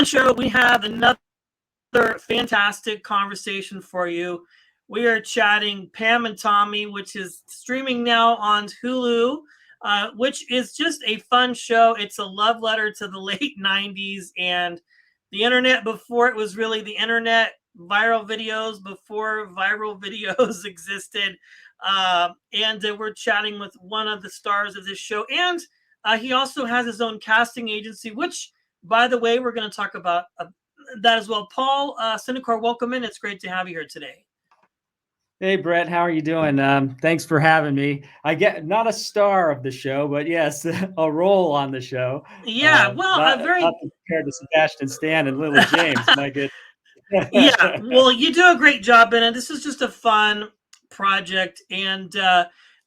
show, we have another fantastic conversation for you. We are chatting Pam and Tommy, which is streaming now on Hulu, which is just a fun show. It's a love letter to the late 90s and the internet before it was really the internet, viral videos before viral videos existed. And we're chatting with one of the stars of this show. And he also has his own casting agency, which, by the way, we're going to talk about that as well. Paul Sinacore, welcome in. It's great to have you here today. Hey, Brett, how are you doing? Thanks for having me. I get not a star of the show, but yes, a role on the show. Yeah, well, not compared to Sebastian Stan and Lily James, my good. Yeah, well, you do a great job in it. This is just a fun project, and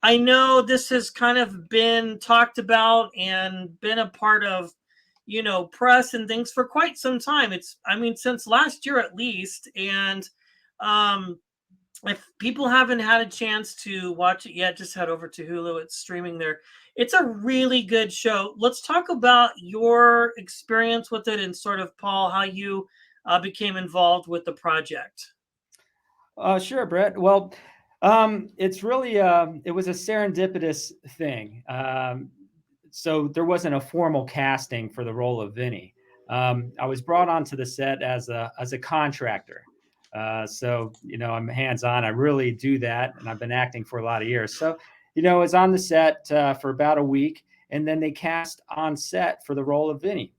I know this has kind of been talked about and been a part of, press and things for quite some time. Since last year at least, and if people haven't had a chance to watch it yet, just head over to Hulu. It's streaming there. It's a really good show. Let's talk about your experience with it and sort of, Paul, how you became involved with the project. Sure, Brett. Well, it's really, it was a serendipitous thing. So there wasn't a formal casting for the role of Vinny. I was brought onto the set as a contractor. So, I'm hands-on. I really do that. And I've been acting for a lot of years. So, I was on the set for about a week, and then they cast on set for the role of Vinny.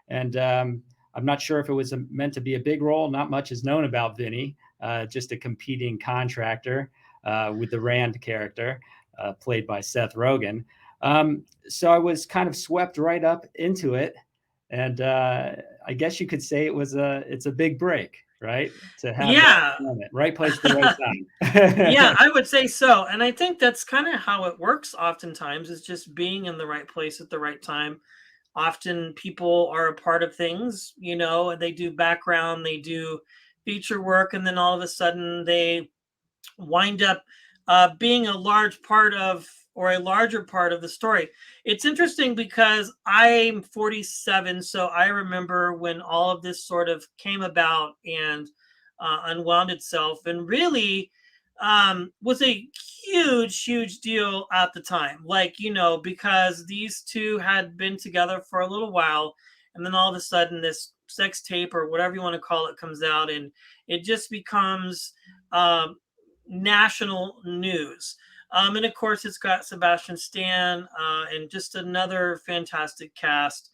And I'm not sure if it was meant to be a big role. Not much is known about Vinny, just a competing contractor with the Rand character played by Seth Rogen. So I was kind of swept right up into it. And I guess you could say it's a big break, right? To have that moment, right place at the right time. Yeah, I would say so. And I think that's kind of how it works oftentimes, is just being in the right place at the right time. Often people are a part of things, and they do background, they do feature work, and then all of a sudden they wind up being a large part of, or a larger part of the story. It's interesting because I'm 47, so I remember when all of this sort of came about and unwound itself, and really was a huge deal at the time. Because these two had been together for a little while, and then all of a sudden this sex tape or whatever you want to call it comes out, and it just becomes national news. And of course, it's got Sebastian Stan and just another fantastic cast.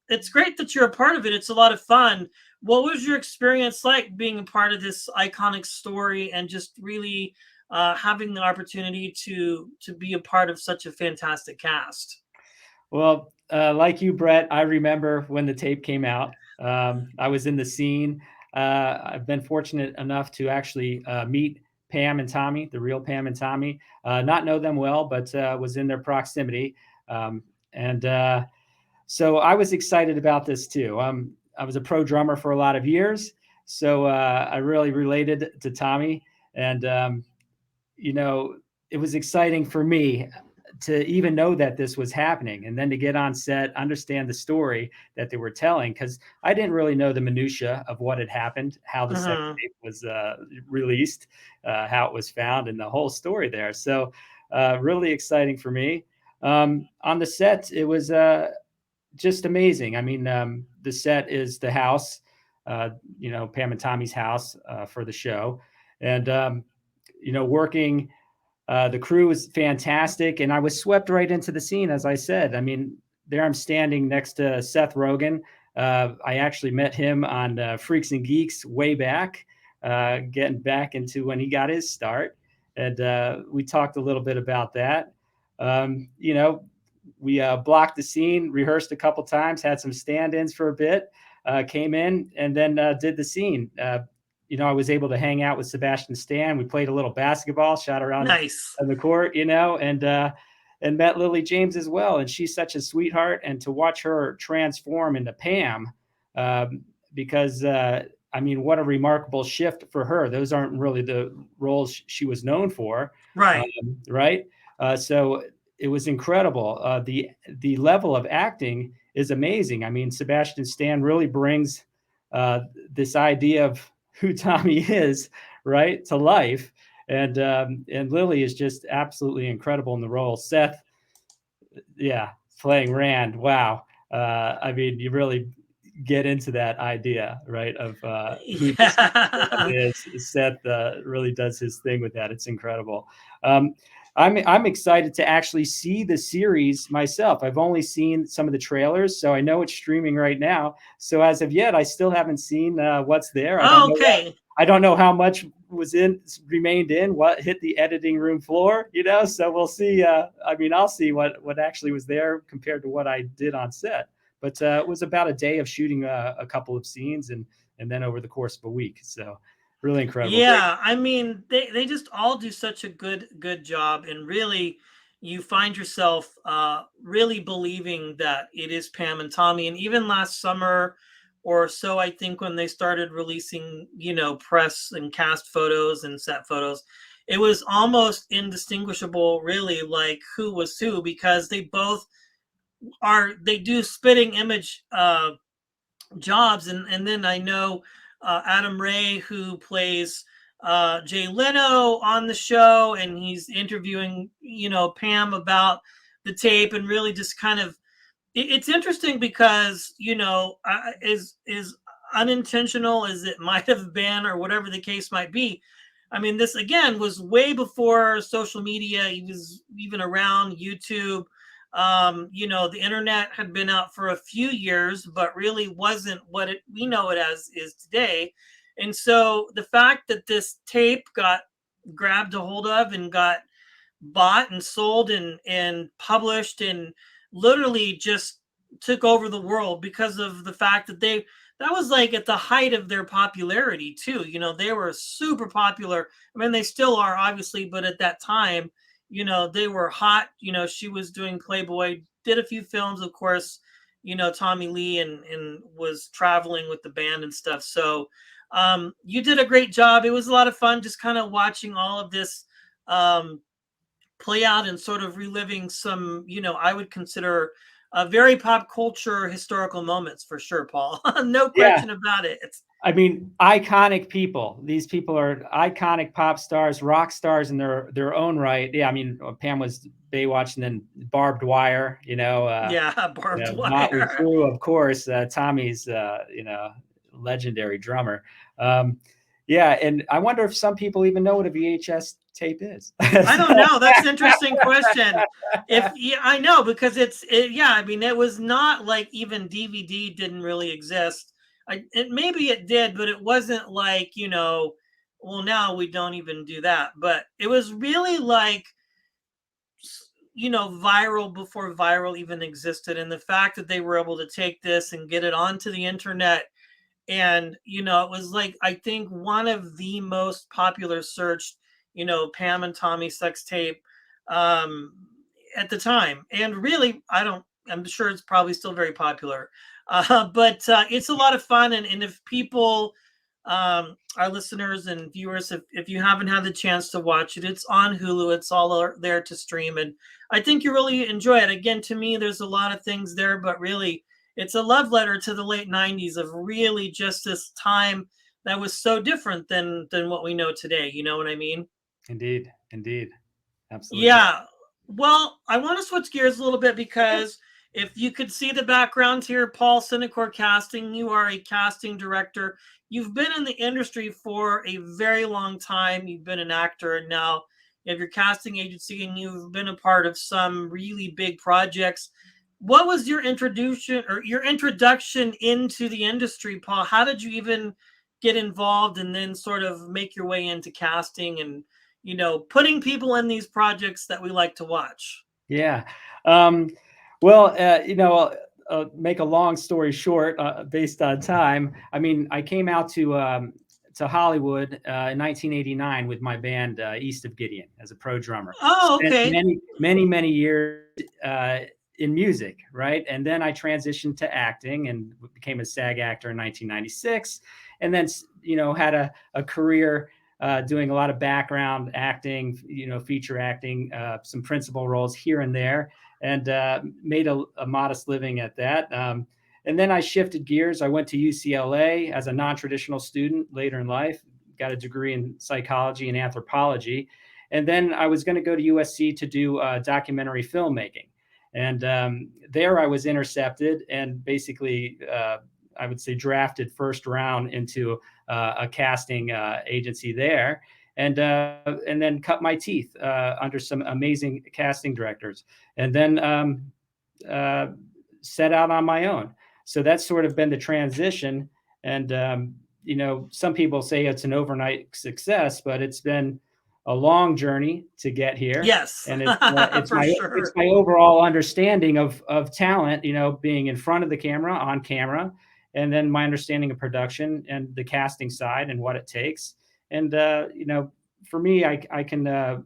It's great that you're a part of it. It's a lot of fun. What was your experience like being a part of this iconic story and just really having the opportunity to be a part of such a fantastic cast? Well, like you, Brett, I remember when the tape came out. I was in the scene. I've been fortunate enough to actually meet Pam and Tommy, the real Pam and Tommy. Not know them well, but was in their proximity. So I was excited about this too. I was a pro drummer for a lot of years, so I really related to Tommy, and it was exciting for me to even know that this was happening, and then to get on set, understand the story that they were telling, because I didn't really know the minutia of what had happened, how the sex tape was released, how it was found, and the whole story there. So really exciting for me. On the set, it was just amazing. I mean, the set is the house, Pam and Tommy's house for the show. And, working, the crew was fantastic. And I was swept right into the scene, as I said. I mean, there I'm standing next to Seth Rogen. I actually met him on Freaks and Geeks way back, getting back into when he got his start. And we talked a little bit about that. We blocked the scene, rehearsed a couple times, had some stand-ins for a bit, came in, and then did the scene. I was able to hang out with Sebastian Stan. We played a little basketball, shot around on the court, and met Lily James as well. And she's such a sweetheart. And to watch her transform into Pam, because what a remarkable shift for her. Those aren't really the roles she was known for. Right. Right. So it was incredible. The level of acting is amazing. I mean, Sebastian Stan really brings uh, this idea of who Tommy is, right, to life. And Lily is just absolutely incredible in the role. Seth, yeah, playing Rand. Wow. I mean, you really get into that idea, right, of who this man Yeah. is. Seth really does his thing with that. It's incredible. Um, I'm excited to actually see the series myself. I've only seen some of the trailers, so I know it's streaming right now. So as of yet, I still haven't seen what's there. I don't Oh, know okay. I don't know how much remained in, what hit the editing room floor, so we'll see. I mean, I'll see what actually was there compared to what I did on set. But it was about a day of shooting a couple of scenes, and then over the course of a week. So really incredible. Great. Yeah, I mean, they just all do such a good job, and really, you find yourself really believing that it is Pam and Tommy. And even last summer or so, I think when they started releasing, press and cast photos and set photos, it was almost indistinguishable, really, like who was who, because they do spitting image jobs. And then I know Adam Ray, who plays Jay Leno on the show, and he's interviewing Pam about the tape, and really just kind of it's interesting because is unintentional as it might have been, or whatever the case might be. I mean, this again was way before social media. He was even around YouTube. The internet had been out for a few years, but really wasn't what we know it as is today. And so the fact that this tape got grabbed a hold of and got bought and sold and published, and literally just took over the world because of the fact that that was like at the height of their popularity too. They were super popular. I mean, they still are, obviously, but at that time, they were hot. She was doing Playboy, did a few films, of course, Tommy Lee, and was traveling with the band and stuff. So you did a great job. It was a lot of fun just kind of watching all of this um, play out, and sort of reliving some, I would consider very pop culture historical moments, for sure, Paul. No Yeah. question about it. I mean, iconic people. These people are iconic pop stars, rock stars in their own right. Yeah, I mean, Pam was Baywatch, and then Barbed Wire. Yeah, barbed Motley wire. Crue, of course. Tommy's, legendary drummer. Um, yeah, and I wonder if some people even know what a VHS tape is. I don't know. That's an interesting question. If Yeah, I know, because yeah. I mean, it was not like even DVD didn't really exist. Maybe it did, but it wasn't like Well, now we don't even do that. But it was really like viral before viral even existed, and the fact that they were able to take this and get it onto the internet. And it was like, I think, one of the most popular searched Pam and Tommy sex tape um at the time. And really, I'm sure it's probably still very popular. But it's a lot of fun. And if people, our listeners and viewers, if you haven't had the chance to watch it, it's on Hulu. It's all there to stream, and I think you really enjoy it. Again, to me, there's a lot of things there, but really, it's a love letter to the late 90's, of really just this time that was so different than what we know today. You know what I mean? Indeed, indeed, absolutely. Yeah. Well, I want to switch gears a little bit, because if you could see the background here, Paul, Sinacore Casting, you are a casting director. You've been in the industry for a very long time. You've been an actor, and now you have your casting agency, and you've been a part of some really big projects. What was your introduction into the industry, Paul? How did you even get involved, and then sort of make your way into casting, and putting people in these projects that we like to watch? Yeah. Um, well, make a long story short, based on time. I mean, I came out to Hollywood in 1989 with my band East of Gideon as a pro drummer. Oh, Spent okay. many years uh, in music, right? And then I transitioned to acting and became a SAG actor in 1996, and then had a career doing a lot of background acting, feature acting, some principal roles here and there, and made a modest living at that. And then I shifted gears. I went to UCLA as a non-traditional student later in life, got a degree in psychology and anthropology. And then I was going to go to USC to do documentary filmmaking. And there I was intercepted and basically, I would say, drafted first round into a casting agency there. And then cut my teeth under some amazing casting directors. And then uh, set out on my own. So that's sort of been the transition. And, some people say it's an overnight success, but it's been a long journey to get here. Yes, And it's for it's sure. my overall understanding of talent, being in front of the camera, on camera, and then my understanding of production and the casting side and what it takes. And for me, I can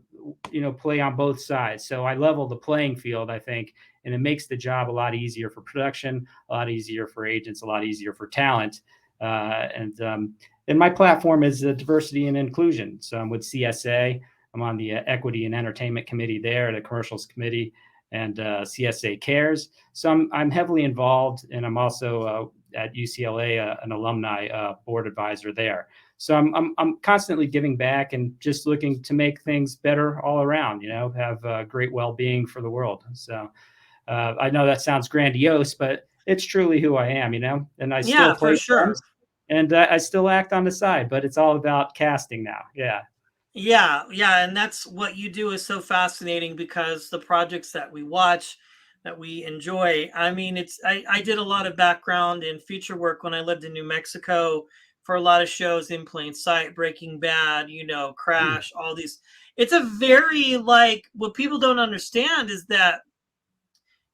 play on both sides. So I level the playing field, I think, and it makes the job a lot easier for production, a lot easier for agents, a lot easier for talent. And my platform is diversity and inclusion. So I'm with CSA. I'm on the Equity and Entertainment Committee there, the Commercials Committee, and CSA Cares. So I'm heavily involved, and I'm also at UCLA an alumni board advisor there. So I'm constantly giving back and just looking to make things better all around. Have great well-being for the world. So I know that sounds grandiose, but it's truly who I am. And I still Yeah, for play sure. drums, and I still act on the side, but it's all about casting now. Yeah. Yeah, yeah, and that's what you do is so fascinating because the projects that we watch, that we enjoy. I mean, I did a lot of background in feature work when I lived in New Mexico for a lot of shows in plain sight, Breaking Bad, Mm. Crash, all these. It's a very like what people don't understand is that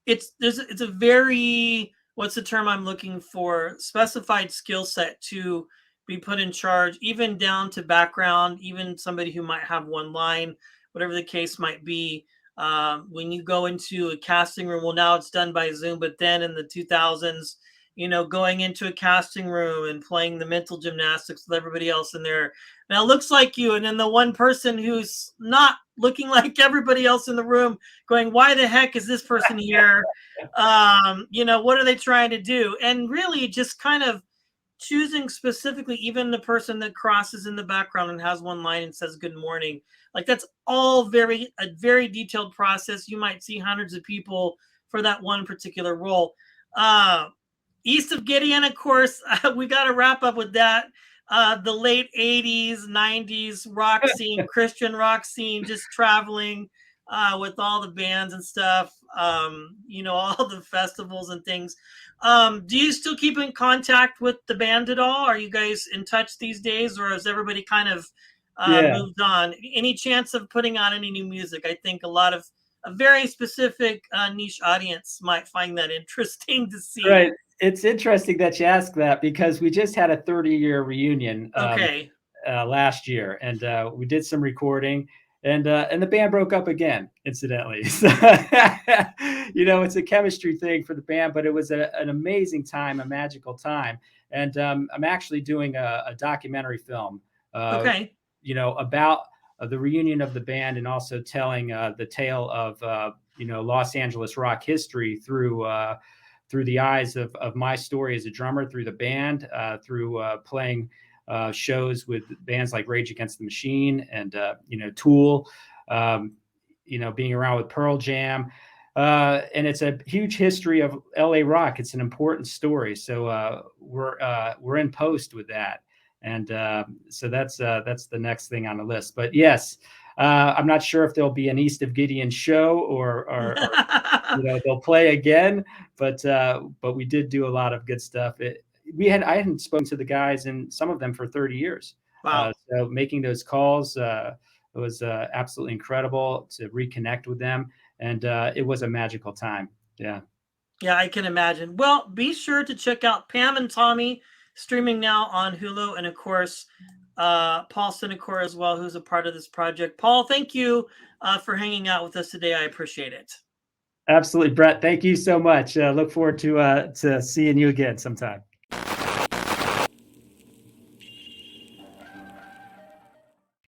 it's a very, what's the term I'm looking for, specified skill set to be put in charge, even down to background, even somebody who might have one line, whatever the case might be. When you go into a casting room, well, now it's done by Zoom, but then in the 2000s, going into a casting room and playing the mental gymnastics with everybody else in there. Now it looks like you, and then the one person who's not looking like everybody else in the room going, why the heck is this person here? What are they trying to do? And really just kind of choosing specifically, even the person that crosses in the background and has one line and says good morning. Like that's all a very detailed process. You might see hundreds of people for that one particular role. Uh, East of Gideon, of course, we got to wrap up with that. The late 80s, 90s rock scene, Christian rock scene, just traveling with all the bands and stuff, all the festivals and things. Do you still keep in contact with the band at all? Are you guys in touch these days, or has everybody kind of Yeah. moved on? Any chance of putting out any new music? I think a very specific niche audience might find that interesting to see. Right. It's interesting that you ask that because we just had a 30-year reunion Okay. last year, and we did some recording, and the band broke up again, incidentally. So, it's a chemistry thing for the band, but it was an amazing time, a magical time. And I'm actually doing a documentary film, uh, Okay. about the reunion of the band, and also telling the tale of Los Angeles rock history through the eyes of my story as a drummer, through the band, through playing shows with bands like Rage Against the Machine and Tool, being around with Pearl Jam. And it's a huge history of LA rock. It's an important story. So we're in post with that. And so that's the next thing on the list. But yes, I'm not sure if there'll be an East of Gideon show or they'll play again, but we did do a lot of good stuff. I hadn't spoken to the guys and some of them for 30 years. Wow. So making those calls, it was absolutely incredible to reconnect with them. And it was a magical time. Yeah. Yeah, I can imagine. Well, be sure to check out Pam and Tommy streaming now on Hulu, and of course, Paul Sinacore as well, who's a part of this project. Paul, thank you for hanging out with us today. I appreciate it. Absolutely, Brett. Thank you so much. Look forward to seeing you again sometime.